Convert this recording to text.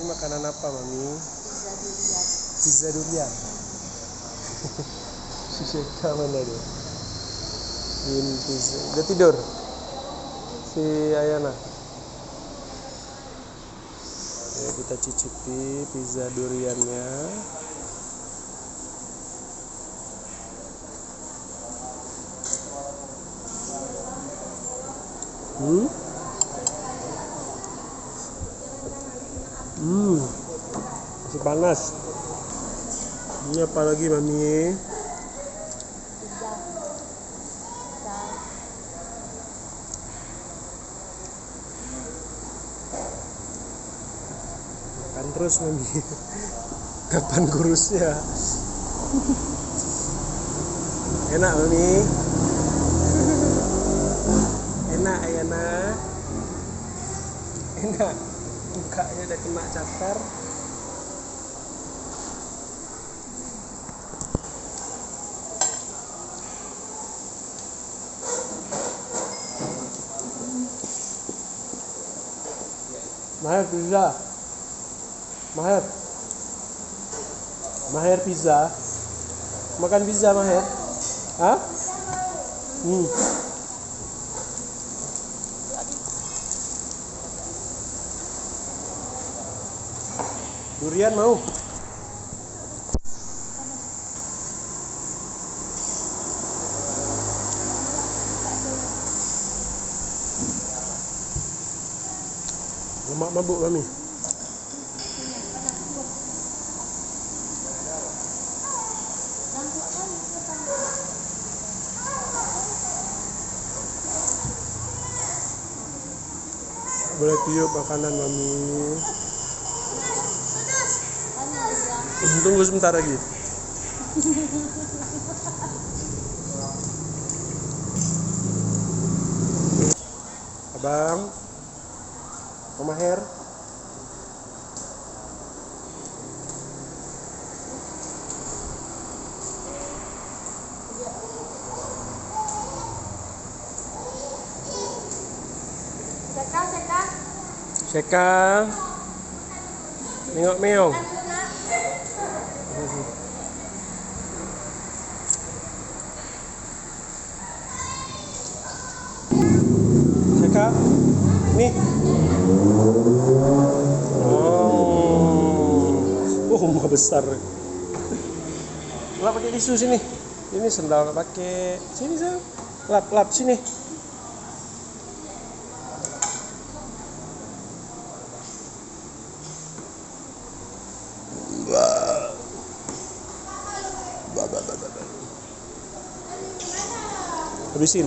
Ini makanan apa, Mami? Pizza durian. Pizza durian. Si Sheka mana dia? Ini pizza. Udah tidur? Si Ayana. Ya, kita cicipi pizza duriannya. Masih panas. Ini apa lagi, Mami? Pizza. Makan terus, Mami. Kapan kurusnya? Enak, Mami? Enak, Ayana? Enak. Mukanya udah kena catar. Maher pizza. Maher pizza. Makan pizza, Maher? Hah? Durian mau? Lemak mabuk, Mami. Boleh tiup makanan, Mami. Tunggu sebentar lagi. Abang, Mama Her. Sheka. Nengok meong. Sheka. Nih. Rumah besar. Lap pakai tisu sini. Ini sendal nggak pakai. Sini sayang. Lap sini. Habisin.